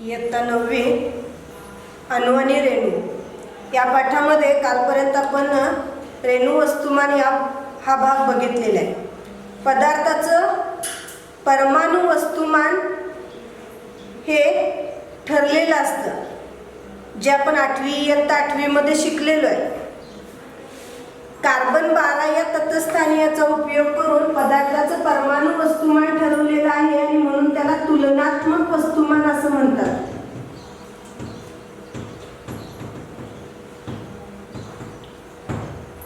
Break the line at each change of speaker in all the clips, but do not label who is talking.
इयत्ता 9वी अणु आणि रेणू या पाठामध्ये कालपर्यंत आपण रेणू वस्तुमान हा भाग बघितलेला आहे. पदार्थाचं परमाणु वस्तुमान हे ठरलेलं असतं, जे आपण इयत्ता 8वी मध्ये शिकलेलो आहे. कार्बन 12 या तटस्थानीयाचा उपयोग करून पदार्थाचं परमाणु वस्तुमान ठरवलेलं आहे आणि म्हणून त्याला तुलनात्मक वस्तुमान असं म्हणतात.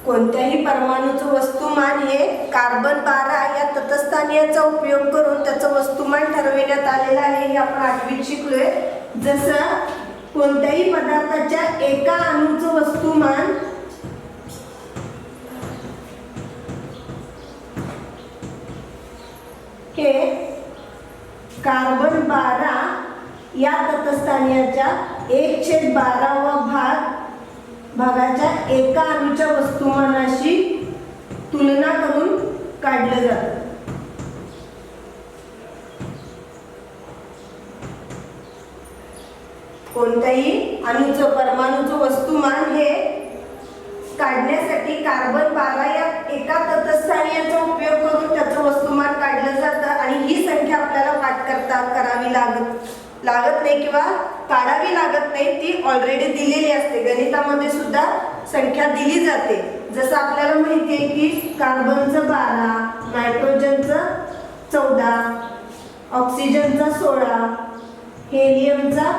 कोणत्याही परमाणूचं वस्तुमान हे कार्बन 12 या तटस्थानीयाचा उपयोग करून त्याचं वस्तुमान ठरविण्यात आलेलं आहे. हे आपण 8वीत शिकलोय. जसं कोणत्याही पदार्थाच्या एका अणूचं वस्तुमान हे कार्बन 12 या तटस्थानीयाच्या 1/12 भागाच्या एका अणूच्या वस्तुमानाशी तुलना करून काढलं जातं. कोणत्याही अणूचं परमाणूचं वस्तुमान हे काढण्यासाठी कार्बन 12 या एका तटस्थानीयाचा उपयोग करून त्याचं वस्तुमान काढलं जातं आणि ही संख्या आपल्याला पाठ करावी लागत नाही किंवा काढावी लागत नाही. ती ऑलरेडी दिलेली असते. गणितामध्ये सुद्धा संख्या दिली जाते. जसं आपल्याला माहिती आहे की कार्बनचं 12, नायट्रोजनचं 14, ऑक्सिजनचा 16, हेलियमचा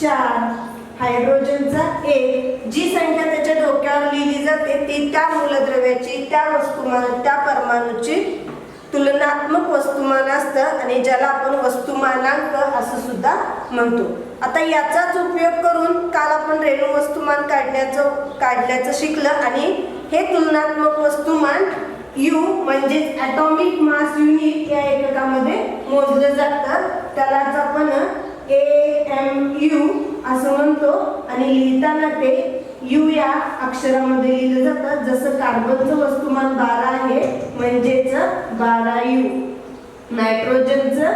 4, हायड्रोजनचा 1. जी संख्या त्याच्या डोक्यावर लिहिली जाते ती त्या मूलद्रव्याची, त्या परमाणूची तुलनात्मक वस्तुमान असतं आणि ज्याला आपण वस्तुमानांक असं सुद्धा म्हणतो. आता याचाच उपयोग करून काल आपण रेणू वस्तुमान काढण्याचं शिकलं आणि हे तुलनात्मक वस्तुमान U म्हणजे ॲटॉमिक मास युनिट या एककामध्ये मोजलं जातं. त्यालाच आपण AMU असं म्हणतो आणि लिहिताना ते U या अक्षरामध्ये लिहिलं जातं. जसं कार्बनचं वस्तुमान 12 आहे म्हणजेच 12U, नायट्रोजनचं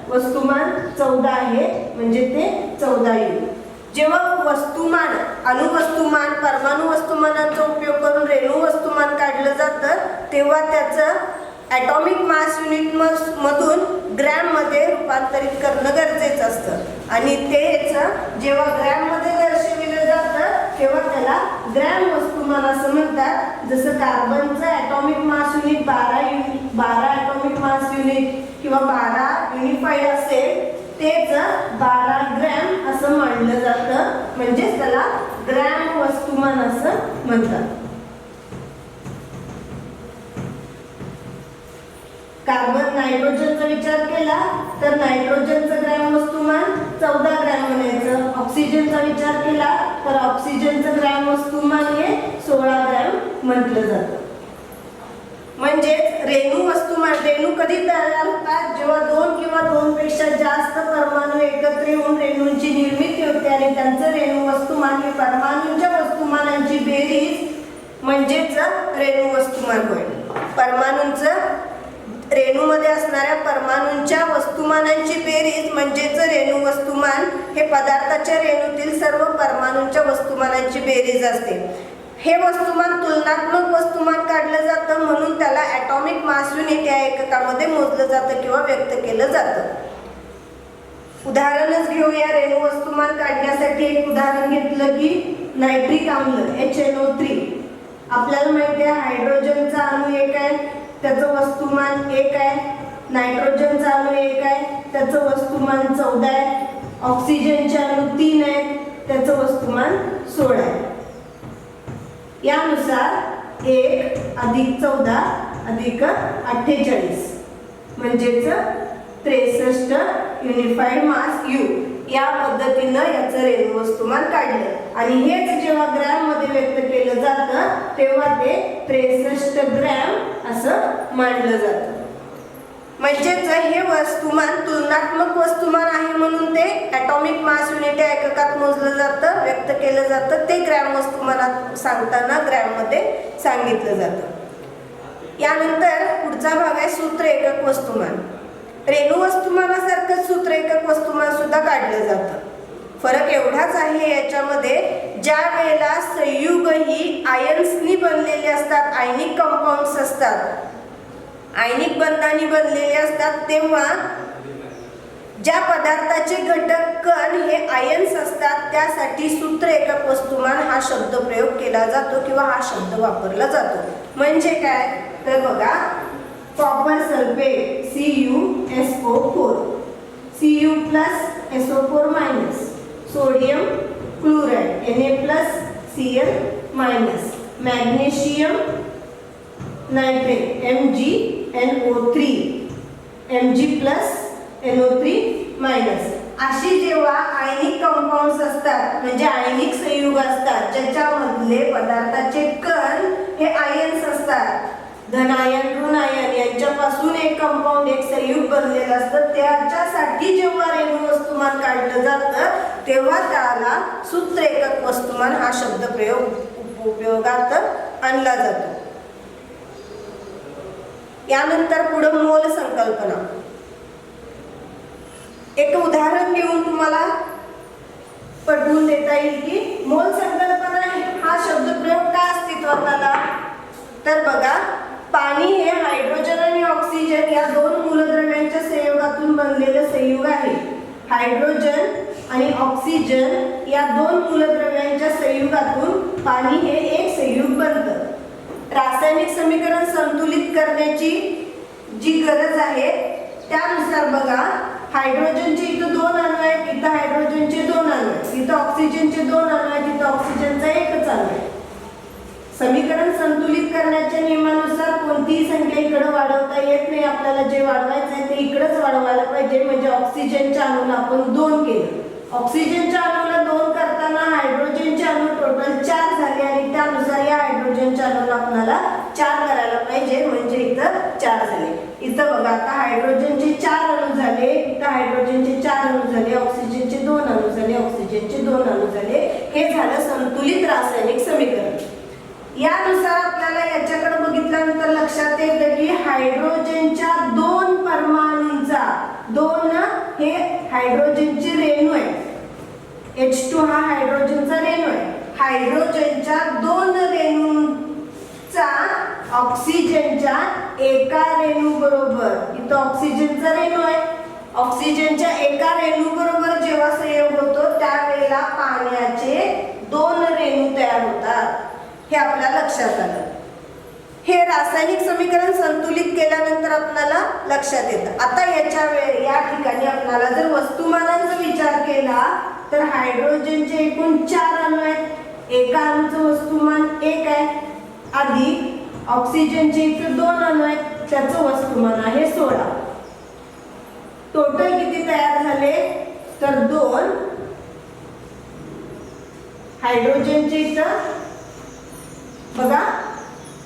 वस्तुमान 14 आहे म्हणजे ते 14U. जेव्हा वस्तुमान, अणुवस्तुमान, परमाणु वस्तुमानांचा उपयोग करून रेणू वस्तुमान काढलं जातं तेव्हा त्याचं ॲटॉमिक मास युनिट मधून ग्रॅम मध्ये रूपांतरित करणं गरजेचं असतं आणि तेच जेव्हा ग्रॅम मध्ये दर्शविलं जातं तेव्हा त्याला ग्रॅम वस्तुमान असं म्हणतात. जसं कार्बनचं atomic mass unit 12 atomic mass unit किंवा 12 युनिफाईड असेल तेच 12 ग्रॅम असं मानलं जातं म्हणजेच त्याला ग्रॅम वस्तुमान असं म्हणतात. कार्बन नायट्रोजनचा विचार केला तर नायट्रोजनचं ग्रॅम वस्तुमान 14 ग्रॅम म्हणायचं. ऑक्सिजनचा विचार केला तर ऑक्सिजनचं ग्रॅम वस्तुमान हे 16 ग्रॅम म्हटलं जातं. म्हणजेच रेणू वस्तुमान, रेणू कधी तयार होतात जेव्हा 2 किंवा 2 पेक्षा जास्त परमाणू एकत्र येऊन रेणूंची निर्मिती होते आणि त्यांचं रेणू वस्तुमान हे परमाणूंच्या वस्तुमानांची बेरीज म्हणजेच रेणू वस्तुमान होईल. परमाणूंचं रेणूमध्ये असणाऱ्या परमाणूंच्या वस्तुमानांची बेरीज म्हणजेच रेणू वस्तुमान हे पदार्थाच्या रेणूतील सर्व परमाणूंच्या वस्तुमानांची बेरीज असते. हे वस्तुमान तुलनात्मक वस्तुमान काढलं जातं म्हणून त्याला ॲटॉमिक मास युनिट या एककामध्ये मोजलं जातं किंवा व्यक्त केलं जातं. उदाहरणच घेऊया. रेणू वस्तुमान काढण्यासाठी एक उदाहरण घेतलं की नायट्रिक आम्ल HNO3. आपल्याला माहिती आहे हायड्रोजनचा अणू 1 आहे, त्याचं वस्तुमान 1 आहे. नायट्रोजनचा अणू 1 आहे, त्याचं वस्तुमान 14 आहे. ऑक्सिजनचे अणू 3 आहेत, त्याचं वस्तुमान 16 आहे. यानुसार 1 + 14 + 48 म्हणजेच 63 युनिफाईड मास U या पद्धतीनं याचं रेणू वस्तुमान काढलं आणि हेच जेव्हा ग्रॅम मध्ये व्यक्त केलं जातं तेव्हा ते 63 ग्रॅम असं मानलं जातं. म्हणजेच हे वस्तुमान तुलनात्मक वस्तुमान आहे म्हणून ते ॲटॉमिक मास युनिट या एककात मोजलं जातं, व्यक्त केलं जातं. ते ग्रॅम वस्तुमानात सांगताना ग्रॅम मध्ये सांगितलं जातं. यानंतर पुढचा भाग आहे सूत्र एकक वस्तुमान. रेणू वस्तुमानासारखं सूत्र एकक वस्तुमान सुद्धा काढलं जातं. फरक एवढाच आहे याच्यामध्ये, ज्या वेळेला संयुग ही आयन्सनी बनलेले असतात, आयनिक कंपाऊंड्स असतात, आयनिक बंधांनी बनलेले असतात, तेव्हा ज्या पदार्थाचे घटक कण हे आयन्स असतात त्यासाठी सूत्र एकक वस्तुमान हा शब्द प्रयोग केला जातो किंवा हा शब्द वापरला जातो. म्हणजे काय तर बघा, copper sulphate CuSO4, Cu plus SO4 minus, sodium chloride Na plus Cl minus, magnesium nitrate MgNO3, Mg plus NO3 minus. अशी जेव्हा आयनिक कंपाऊंड्स असतात म्हणजे आयनिक संयुग असतात ज्याच्यामधले पदार्थाचे कण हे आयन्स असतात, धन आयन ऋण आयन यांच्यापासून एक कंपाऊंड एक संयुग बनलेलं असतं, त्याच्यासाठी जेव्हा रेणू वस्तुमान काढलं जातं तेव्हा त्याला सूत्र एकक वस्तुमान हा शब्द प्रयोग उपयोगात आणला जातो. यानंतर पुढे मोल संकल्पना. एक उदाहरण घेऊन तुम्हाला पटवून देता येईल की मोल संकल्पना हा शब्द प्रयोग का अस्तित्वात आला. तर बघा, पाणी हे हायड्रोजन आणि ऑक्सिजन या दोन मूलद्रव्यांच्या संयोगातून बनलेलं संयुग आहे. हायड्रोजन आणि ऑक्सिजन या दोन मूलद्रव्यांच्या संयुगातून पाणी हे एक संयुग बनतं. रासायनिक समीकरण संतुलित करण्याची जी गरज आहे त्यानुसार बघा, हायड्रोजनचे इथं दोन अणू आहेत, इथं हायड्रोजनचे दोन अणू आहेत, इथं ऑक्सिजनचे दोन अणू आहेत, इथं ऑक्सिजनचा एकच अणू आहे. समीकरण संतुलित करण्याच्या नियमानुसार कोणतीही संख्या इकडे वाढवता येत नाही. आपल्याला जे वाढवायचं आहे ते इकडेच वाढवायला पाहिजे. म्हणजे ऑक्सिजनच्या अणूला आपण 2 केलं. ऑक्सिजनच्या अणूला 2 करताना हायड्रोजनचे अणू टोटल 4 झाले आणि त्यानुसार या हायड्रोजनच्या अणूला आपल्याला 4 करायला पाहिजे, म्हणजे इथं 4 झाले. इथं बघा, आता हायड्रोजनचे 4 अणू झाले, इथं हायड्रोजनचे 4 अणू झाले, ऑक्सिजनचे 2 अणू झाले, ऑक्सिजनचे 2 अणू झाले. हे झालं संतुलित रासायनिक समीकरण. यानुसार आपल्याला याच्याकडे बघितल्यानंतर लक्षात येतं की हायड्रोजनच्या 2 परमाणूंचा 2 हे हायड्रोजनचे रेणू आहे. H2 हा हायड्रोजनचा रेणू आहे. हायड्रोजनच्या 2 रेणूंचा ऑक्सिजनच्या एका रेणू बरोबर, इथं ऑक्सिजनचा रेणू आहे, ऑक्सिजनच्या एका रेणू बरोबर जेव्हा संयोग होतो त्यावेळेला पाण्याचे 2 रेणू तयार होतात. हे आपल्या लक्षात आलं. हे रासायनिक समीकरण संतुलित केल्यानंतर आपल्याला लक्षात येतं. आता या ठिकाणी आपल्याला जर वस्तुमानांचा विचार केला तर हायड्रोजनचे एकूण 4 अणू आहेत, एका अणूचं वस्तुमान 1 आहे, अधिक ऑक्सिजनचे इथे 2 अणू आहेत, त्याचं वस्तुमान आहे 16. टोटल किती तयार झाले तर 2. हायड्रोजनचे इथं बघा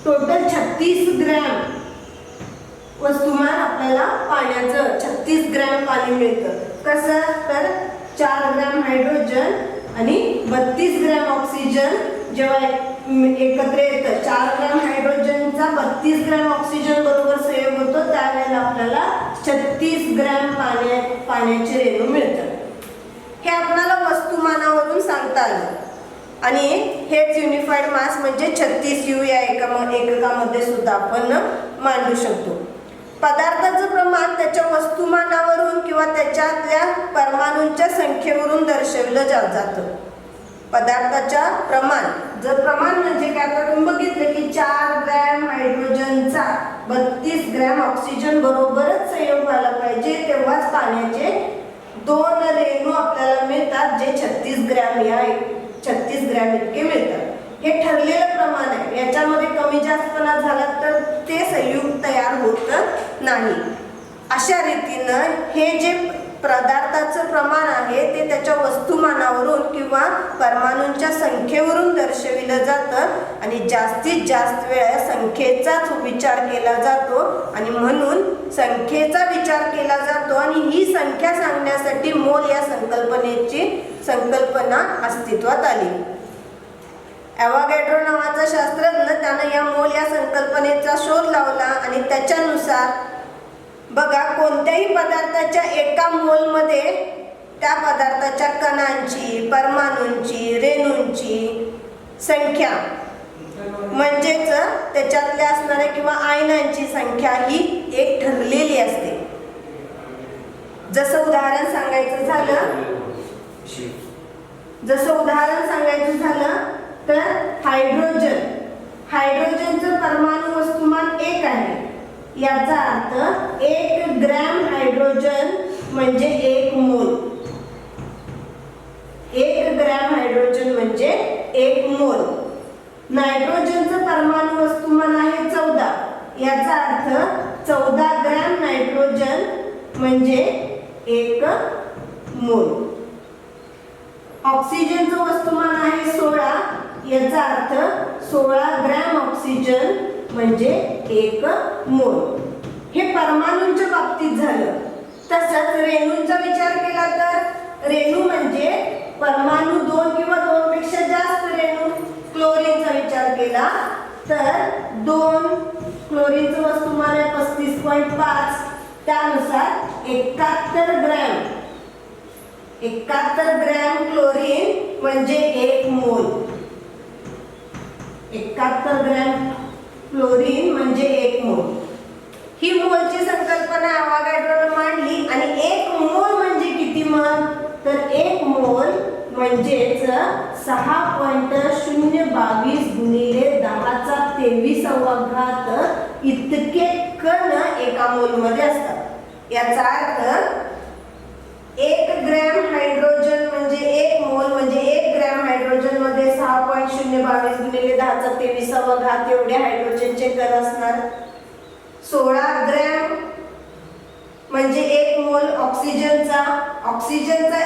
टोटल 36 ग्रॅम वस्तुमान आपल्याला पाण्याचं 36 ग्रॅम पाणी मिळतं. कसं तर 4 ग्रॅम हायड्रोजन आणि 32 ग्रॅम ऑक्सिजन जेव्हा एकत्र येतं, 4 ग्रॅम हायड्रोजनचा 32 ग्रॅम ऑक्सिजन बरोबर संयोग होतो त्यावेळेला आपल्याला 36 ग्रॅम पाण्याचे रेणू मिळतात. हे आपल्याला वस्तुमानावरून सांगता आलं. आणि हेच युनिफाईड मास म्हणजे 36U या एककामध्ये सुद्धा आपण मांडू शकतो. पदार्थाचं प्रमाण त्याच्या वस्तुमानावरून किंवा त्याच्यातल्या परमाणूंच्या संख्येवरून दर्शवलं जातं. पदार्थाच्या प्रमाण, जर प्रमाण म्हणजे काय तर तुम्ही बघितलं की 4 ग्रॅम हायड्रोजनचा 32 ग्रॅम ऑक्सिजन बरोबरच संयोग व्हायला पाहिजे, तेव्हाच पाण्याचे 2 रेणू आपल्याला मिळतात जे 36 ग्रॅम इतके मिळतात. हे ठरलेलं प्रमाण आहे. याच्यामध्ये कमी जास्तपणा झाला तर ते संयुग तयार होत नाही. अशा रीतीनं हे जे पदार्थाचं प्रमाण आहे ते त्याच्या वस्तुमानावरून किंवा परमाणूंच्या संख्येवरून दर्शविलं जातं आणि जास्तीत जास्त वेळा संख्येचाच विचार केला जातो आणि म्हणून संख्येचा विचार केला जातो आणि ही संख्या सांगण्यासाठी मोल या संकल्पना अस्तित्वात आली. ॲव्होगॅड्रो नावाचा शास्त्रज्ञ त्यानं या मोल या संकल्पनेचा शोध लावला आणि त्याच्यानुसार बघा कोणत्याही पदार्थाच्या एका मोलमध्ये त्या पदार्थाच्या कणांची, परमाणूंची, रेणूंची संख्या म्हणजेच त्याच्यातल्या असणाऱ्या किंवा आयनांची संख्या ही एक ठरलेली असते. जसं उदाहरण सांगायचं झालं तर हायड्रोजनचं परमाणु वस्तुमान 1 आहे. याचा अर्थ 1 ग्रॅम हायड्रोजन म्हणजे 1 मोल. 1 ग्रॅम हायड्रोजन म्हणजे 1 मोल. नायट्रोजनचं परमाणु वस्तुमान आहे 14. याचा अर्थ 14 ग्रॅम नायट्रोजन म्हणजे 1 मोल. ऑक्सिजनचं वस्तुमान आहे 16. याचा अर्थ 16 ग्रॅम ऑक्सिजन म्हणजे 1 मोल. हे परमाणूंच्या बाबतीत झालं. तसंच रेणूंचा विचार केला तर रेणू म्हणजे परमाणू 2 किंवा 2 पेक्षा जास्त रेणू. क्लोरीनचा विचार केला तर 2 क्लोरीनचं वस्तुमान आहे 35.5. त्यानुसार 71 ग्रॅम क्लोरीन म्हणजे 1 मोल. 71 ग्रॅम क्लोरीन म्हणजे 1 मोल. ही मोलची संकल्पना अवोगाड्रोने मांडली. आणि 1 मोल म्हणजे किती मग? तर 1 मोल म्हणजेच 6.022 गुणिले 1023 इतके कण एका मोलमध्ये असतात. याचा अर्थ 1 ग्रॅम हायड्रोजन म्हणजे 1 मोल म्हणजे 1 ग्रॅम हायड्रोजन मध्ये 6.022 गुणिले 1023 एवढे हायड्रोजनचे कण असणार. 16 ग्रॅम म्हणजे 1 मोल ऑक्सिजनचा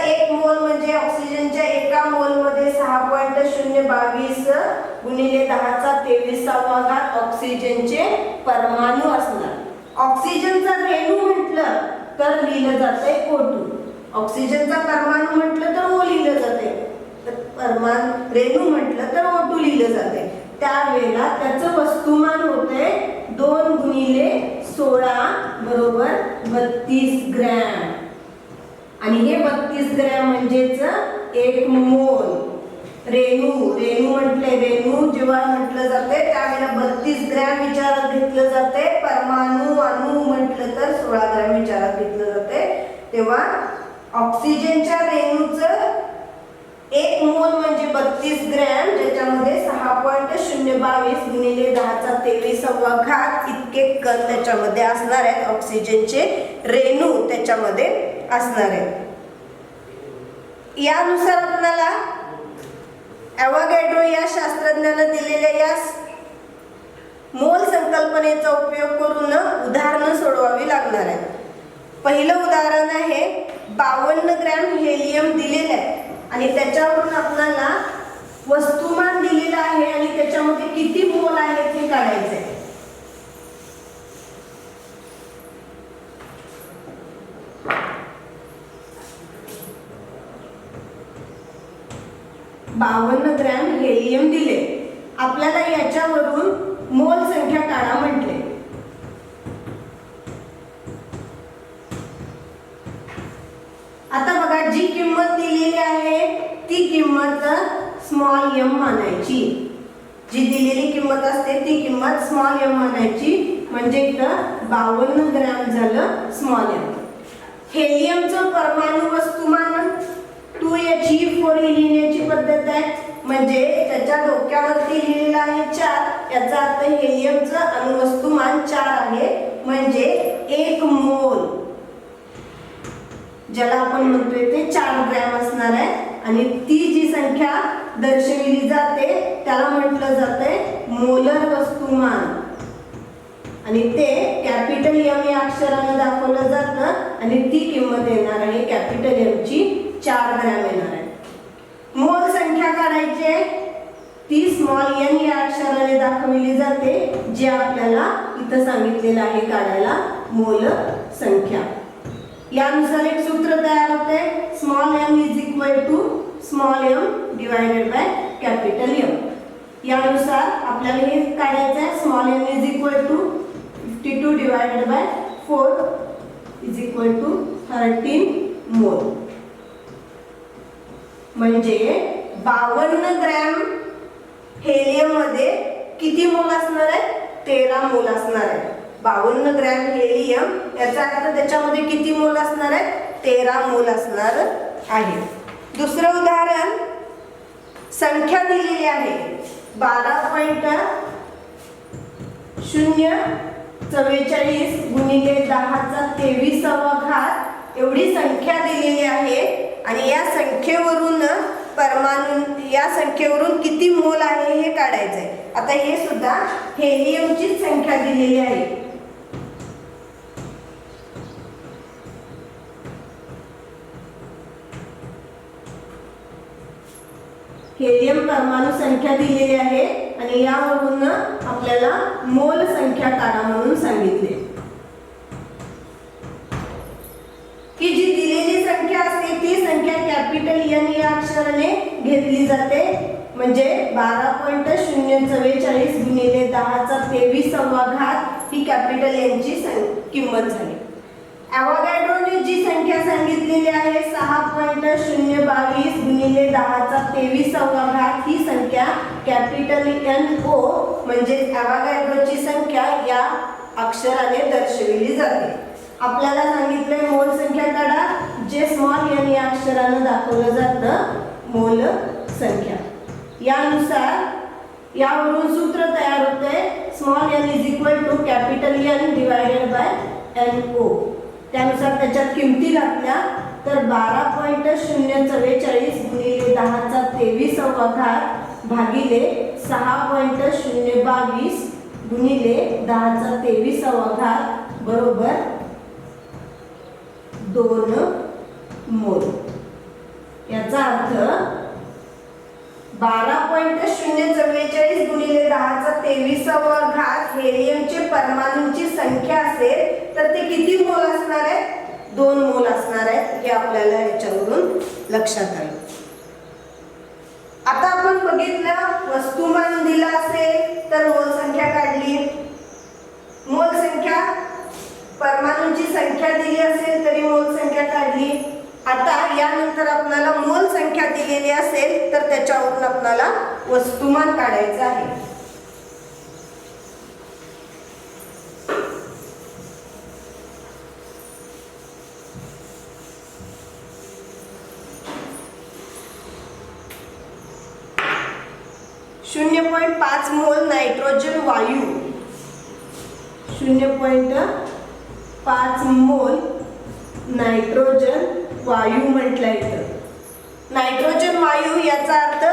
1 मोल म्हणजे ऑक्सिजनच्या एका मोल मध्ये 6.022 गुणिले 1023 ऑक्सिजनचे परमाणू असणार. ऑक्सिजनचा रेणू म्हटलं तर लिहिलं जातंय O2. ऑक्सिजनचा परमाणू म्हटलं तर O लिहिलं जाते. रेणू म्हटलं तर O2 लिहिलं जाते. त्यावेळेला त्याचं वस्तुमान होते 2 गुणिले 16 बरोबर 32 ग्रॅम. आणि हे 32 ग्रॅम म्हणजेच 1 मोल. रेणू म्हटले जेव्हा म्हटलं जाते त्यावेळेला 32 ग्रॅम विचारात घेतलं जाते. परमाणू अणू म्हटलं तर 16 ग्रॅम विचारात घेतलं जाते. तेव्हा ऑक्सिजनच्या रेणूचं 1 मोल म्हणजे 32 ग्रॅम ज्याच्यामध्ये 6.022 गुणिले 1023 इतके कण त्याच्यामध्ये असणार आहेत. ऑक्सिजनचे रेणू त्याच्यामध्ये असणार आहेत. यानुसार आपल्याला अवोगाड्रो या शास्त्रज्ञाने दिलेल्या या मोल संकल्पनेचा उपयोग करून उदाहरणं सोडवावी लागणार आहेत. पहिलं उदाहरण आहे 52 ग्रॅम हेलियम दिलेलं आहे आणि त्याच्यावरून आपल्याला वस्तुमान दिलेलं आहे आणि त्याच्यामध्ये किती मोल आहेत हे काढायचं आहे. बावन्न ग्रॅम हेलियम दिले. आपल्याला याच्यावरून मोल संख्या काढा म्हटले. आता बघा जी किंमत दिलेली आहे ती किंमत स्मॉल m मानायची. जी दिलेली किंमत असते ती किंमत स्मॉल m मानायची. म्हणजे इथं 52 ग्रॅम झालं स्मॉल m. हेलियमचं परमाणु वस्तुमान 2He4 लिहिण्याची पद्धत आहे. म्हणजे त्याच्या डोक्यावरती लिहिलेलं आहे 4. याचा अर्थ हेलियमचं अणुवस्तुमान 4 आहे म्हणजे 1 मोल ज्याला आपण म्हणतोय ते 4 ग्रॅम असणार आहे. आणि ती जी संख्या दर्शविली जाते त्याला म्हटलं जातंय मोलर वस्तुमान. आणि ते कॅपिटल M या अक्षराने दाखवलं जातं आणि ती किंमत येणार आहे कॅपिटल M ची 4 ग्रॅम येणार आहे. मोल संख्या काढायची आहे ती स्मॉल n या अक्षराने दाखवली जाते जे आपल्याला इथं सांगितलेलं आहे काढायला मोल संख्या. यानुसार एक सूत्र तयार होते small m is equal to small m divided by capital M. यानुसार आपल्याला हे काढायचं आहे small m is equal to 52 divided by 4 is equal to 13 mole. म्हणजे 52 ग्रॅम हेलियम मध्ये किती मोल असणार आहे? 13 मोल असणार आहे. 52 ग्रॅम हेलियम याचा अर्थ त्याच्यामध्ये किती मोल असणार आहे? 13 मोल असणार आहे. दुसरं उदाहरण, संख्या दिलेली आहे 12.044 गुणिले 10⁻23 एवढी संख्या दिलेली आहे आणि या संख्येवरून या संख्येवरून किती मोल आहे हे काढायचंय. आता हे सुद्धा हेलियमची संख्या दिलेली आहे. हेलियम परमाणु संख्या दिलेली आहे आणि यावरून आपल्याला मोल संख्या काढा म्हणून सांगितले. की जी दिलेली संख्या असते ती संख्या कॅपिटल एन या अक्षराने घेतली जाते. म्हणजे 12.044 गुणिले 10⁻23 ही कॅपिटल एन ची किंमत झाली. ॲव्होगॅड्रोने जी संख्या सांगितलेली आहे 6.022 गुणिले 10⁻23 ही संख्या कॅपिटल एन ओ म्हणजे ॲव्होगॅड्रोची संख्या या अक्षराने दर्शविली जाते. आपल्याला सांगितले मोल संख्या काढा, जे स्मॉल एन या अक्षराने दाखवलं जातं मोल संख्या. यानुसार यावरून सूत्र तयार होते small n is equal to capital N divided by N O. त्यानुसार त्याच्यात किमती घातल्या तर 12.044 गुणिले 10⁻23 भागिले 6.022 गुणिले 10⁻23 बरोबर 2 मोल. याचा अर्थ 12.044 गुणिले 10⁻23 हेलियमचे परमाणूंची संख्या असेल तर ते किती मोल असणार आहे? 2 मोल असणार आहे. हे आपल्याला याच्यावरून लक्षात आलं. आता आपण बघितलं वस्तुमान दिला असेल तर मोल संख्या काढली. मोल संख्या परमाणूंची संख्या दिली असेल तरी मोल संख्या काढली. आता यानंतर आपल्याला मोल संख्या दिलेली असेल तर त्याच्यावरून आपल्याला वस्तुमान काढायचं आहे. .5 मोल नायट्रोजन वायू, 0.5 मोल नायट्रोजन वायू म्हटलंय. तर नायट्रोजन वायू याचा अर्थ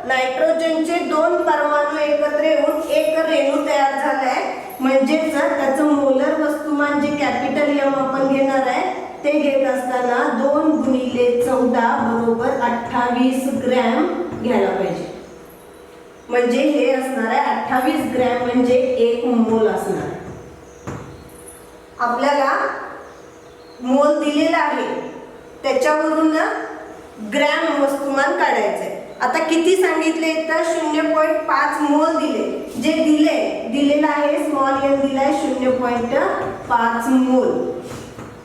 नायट्रोजनचे 2 परमाणू एकत्र येऊन एक रेणू तयार झालाय. म्हणजेच त्याचं मोलर वस्तुमान जे कॅपिटल एम आपण घेणार आहे ते घेत असताना 2 गुणिले 14 बरोबर 28 ग्रॅम घ्यायला पाहिजे. म्हणजे हे असणार आहे 28 ग्रॅम म्हणजे 1 मोल असणार. आपल्याला मोल दिलेला आहे त्याच्यावरून ग्रॅम वस्तुमान काढायचंय. आता किती सांगितले तर 0.5 मोल दिले. जे दिलेलं आहे स्मॉल एन दिलाय 0.5 मोल.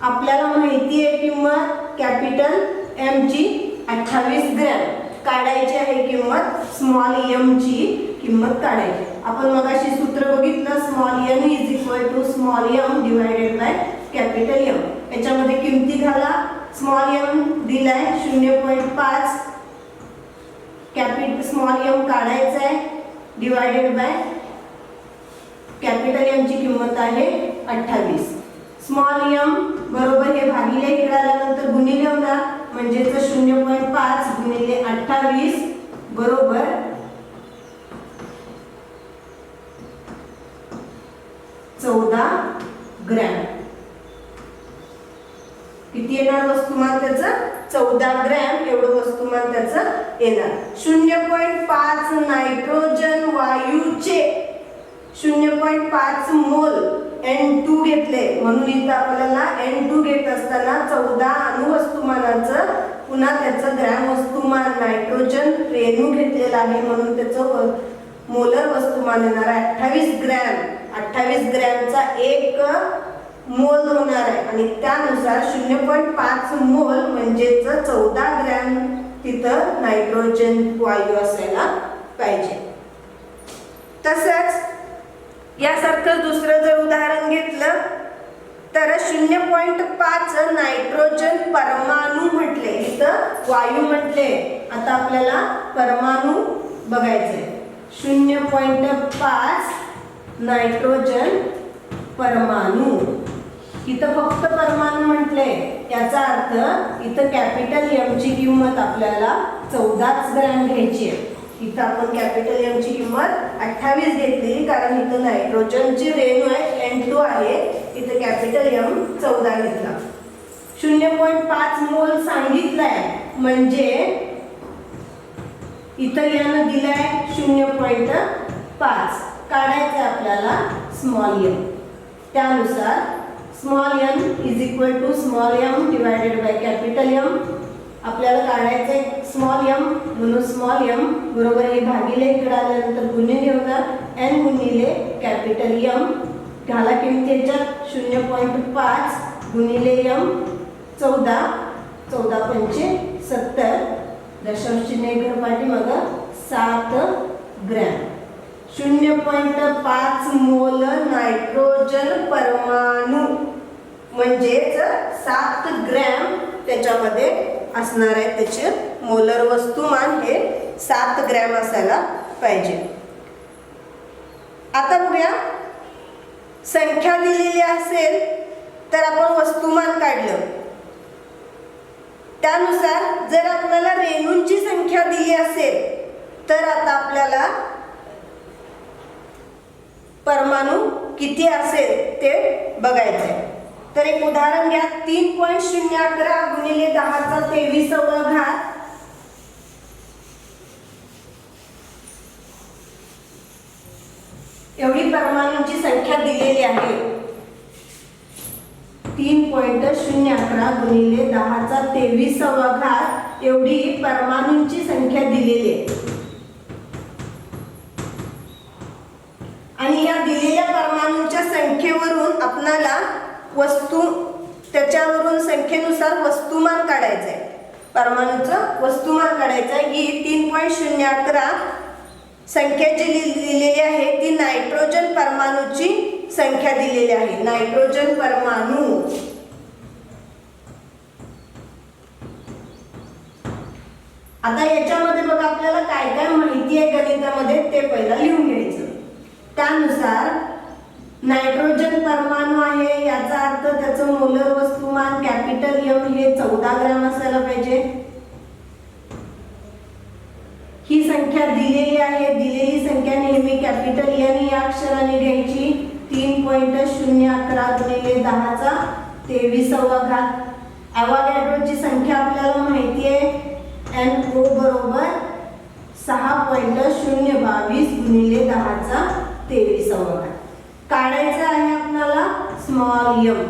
आपल्याला माहिती आहे किंमत कॅपिटल एम ची 28 ग्रॅम काढायची आहे. किंमत स्मॉल एम ची किंमत काढायची. आपण मगाशी सूत्र बघितलं small n is equal to small m divided by capital M. याच्यामध्ये किमती घाला. स्मॉल एम दिलाय 0.5 कॅपिटल स्मॉल एम काढायचा आहे डिवायडेड बाय कॅपिटल एम ची किंमत आहे 28. स्मॉल एम बरोबर हे भागिले केल्यानंतर गुणिले होणार म्हणजे 0.5 गुणिले 28 बरोबर 14 ग्रॅम. किती येणार वस्तुमान त्याचं? 14 ग्रॅम एवढं वस्तुमान त्याचं येणार. 0.5 नायट्रोजन वायूचे 0.5 मोल N2 घेतले म्हणून इथं आपल्याला N2 घेत असताना 14 अणुवस्तुमानाचं पुन्हा त्याचं ग्रॅम वस्तुमान नायट्रोजन रेणू घेतलेला आहे म्हणून त्याचं मोलर वस्तुमान येणार आहे 28 ग्रॅम. 28 ग्रॅमचा 1 मोल होणार आहे आणि त्यानुसार 0.5 मोल म्हणजेच 14 ग्रॅम तिथं नायट्रोजन वायू असायला पाहिजे. तसंच यासारखं दुसरं जर उदाहरण घेतलं तर 0.5 नायट्रोजन परमाणू म्हटले. इथं वायू म्हटले, आता आपल्याला परमाणू बघायचे. 0.5 नायट्रोजन परमाणू, इथं फक्त परमाणू म्हटले. याचा अर्थ इथं कॅपिटल एम ची किंमत आपल्याला 14 ग्रॅम घ्यायची आहे. इथं आपण कॅपिटल एम ची किंमत 28 घेतली, कारण इथं नायट्रोजनची रेणू आहे N2 आहे. इथं कॅपिटल एम 14 घेतला. 0.5 मोल सांगितलाय म्हणजे इथं यानं दिलाय 0.5, काढायचं आपल्याला स्मॉल एम. त्यानुसार small m is equal to small m divided by capital M. आपल्याला काढायचंय स्मॉल एम, म्हणून स्मॉल एम बरोबर हे भागिले इकडे आल्यानंतर गुणिले होणार n गुणिले कॅपिटल एम. घाला किमतीच्या 0.5 गुणिले एम 14, 14 पंचे 70, दशांश चिन्ह इकडे पाठीमाग 7 ग्रॅम. 0.5 मोल नायट्रोजन परमाणू म्हणजेच 7 ग्रॅम त्याच्यामध्ये असणार आहे. त्याचे मोलर वस्तुमान हे 7 ग्रॅम असायला पाहिजे. आता बघूया, संख्या दिलेली असेल तर आपण वस्तुमान काढलं. त्यानुसार जर आपल्याला रेणूंची संख्या दिली असेल तर आता आपल्याला परमाणू किती असेल ते बघायचंय. तर एक उदाहरण घ्या. 3.011 गुणिले 10⁻23 एवढी परमाणूंची संख्या दिलेली आहे. 3.011 गुणिले 10⁻23 एवढी परमाणूंची संख्या दिलेली आहे. आणि या दिलेल्या परमाणूंच्या संख्येवरून आपल्याला त्याच्यावरून संख्येनुसार वस्तुमान काढायचं आहे. परमाणूचं वस्तुमान काढायचं आहे. ही 3.011 संख्या जी दिलेली आहे ती नायट्रोजन परमाणूची संख्या दिलेली आहे. नायट्रोजन परमाणू आता याच्यामध्ये बघा आपल्याला काय काय माहिती आहे गणितामध्ये ते पहिला लिहून घ्यायचं. त्यानुसार नायट्रोजन परमाणू आहे, याचा अर्थ त्याचं मोलर वस्तुमान कॅपिटल एम हे 14 ग्रॅम असायला पाहिजे. ही संख्या दिलेली आहे. दिलेली संख्या नेहमी कॅपिटल एन या अक्षराने घ्यायची. 3.011 गुणिले 10⁻23. अवोगॅड्रोची संख्या आपल्याला माहिती आहे. NO बरोबर 6.022 गुणिले 10⁻23. काढायचं आहे आपल्याला स्मॉल एम.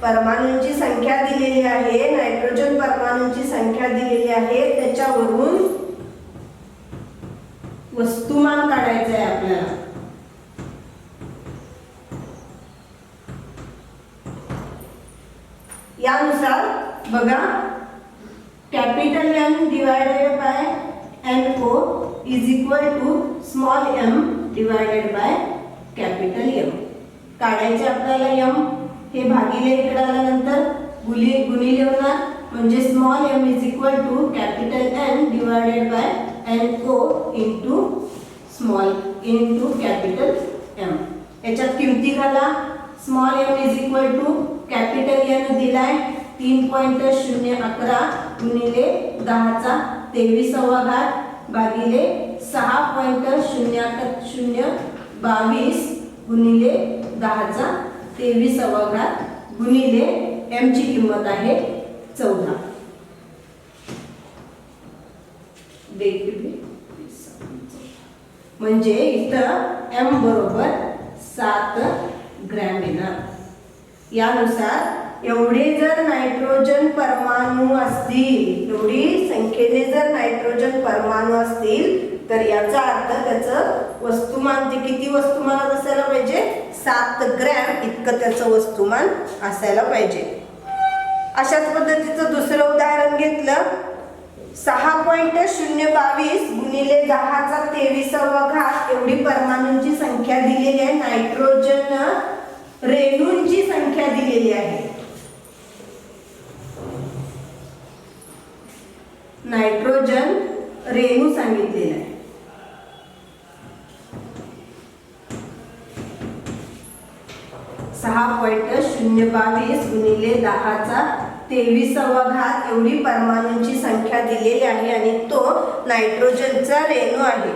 परमाणूंची संख्या दिलेली आहे, नायट्रोजन परमाणूंची संख्या दिलेली आहे, त्याच्यावरून वस्तुमान काढायचं आहे आपल्याला. यानुसार बघा, capital M divided by NO is equal to small m divided by capital M. काढायचे आपल्याला एम, हे भागिले इकडे आल्यानंतर गुणिले होणार म्हणजे small m is equal to capital N divided by NO into small into capital M. याच्यात किमती घाला. Small m is equal to capital N दिलाय 3.011 गुणिले 10⁻23 भागिले 6.022 गुणिले 10⁻23 गुणिले एम ची किंमत आहे 14. म्हणजे इथं एम बरोबर 7 ग्रॅम येणार. यानुसार एवढे जर नायट्रोजन परमाणू असतील, एवढी संख्येने जर नायट्रोजन परमाणू असतील तर याचा अर्थ त्याचं वस्तुमान ते किती वस्तुमानात असायला पाहिजे? 7 ग्रॅम इतकं त्याचं वस्तुमान असायला पाहिजे. अशाच पद्धतीचं दुसरं उदाहरण घेतलं. 6.022 गुणिले 10⁻23 एवढी परमाणूंची संख्या दिलेली आहे. नायट्रोजन रेणूंची संख्या दिलेली आहे. नायट्रोजन रेणू सांगितलेला आहे. सहा पॉइंट 022 गुणिले 10⁻23 एवढी परमाणूंची संख्या दिलेली आहे आणि तो नायट्रोजनचा रेणू आहे.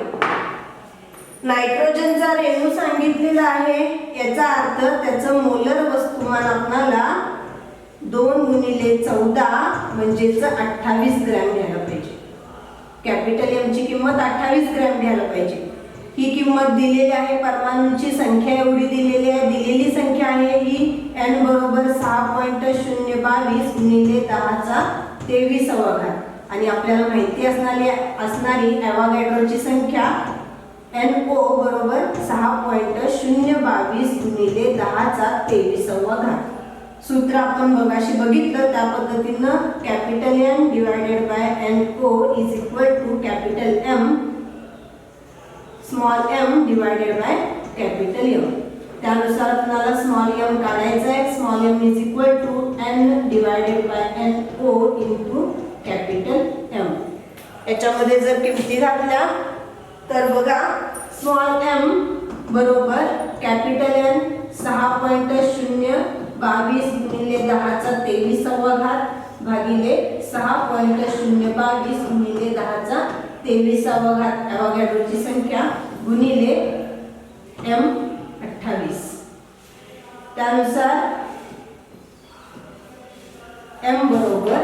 नायट्रोजनचा रेणू सांगितलेला आहे याचा अर्थ त्याचं मोलर वस्तुमान आपल्याला 2 गुणिले 14 म्हणजेच 28 ग्रॅम घ्यायला पाहिजे. कॅपिटल एम ची किंमत 28 ग्रॅम घ्यायला पाहिजे. ही किंमत दिलेली आहे. परमाणूंची संख्या एवढी दिलेली आहे. दिलेली संख्या आहे ही n बरोबर 6.022 गुणिले 10⁻23 आणि आपल्याला माहिती असणारी ॲव्होगॅड्रोची संख्या NO बरोबर 6.022 गुणिले 10⁻23. सूत्र आपण बघाशी बघितलं त्या पद्धतीनं capital N divided by NO is equal to capital M small m divided by capital M. त्यानुसार आपल्याला स्मॉल m काढायचा आहे. Small m is equal to n divided by NO into capital M. याच्यामध्ये जर किमती घातल्या तर बघा स्मॉल m बरोबर कॅपिटल N 6.022 गुणिले 10⁻23 भागिले 6.022 गुणिले 10⁻23 ॲव्होगॅड्रोची संख्या गुणिले m 28. त्यानुसार m बरोबर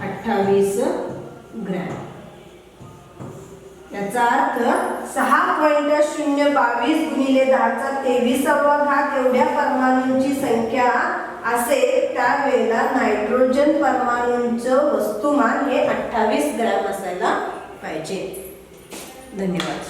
28 ग्रॅम. याचा अर्थ 6.022 गुणिले 10⁻23 एवढ्या परमाणूंची संख्या असेल त्यावेळेला नायट्रोजन परमाणूंचं वस्तुमान हे 28 ग्रॅम असायला पाहिजे. धन्यवाद.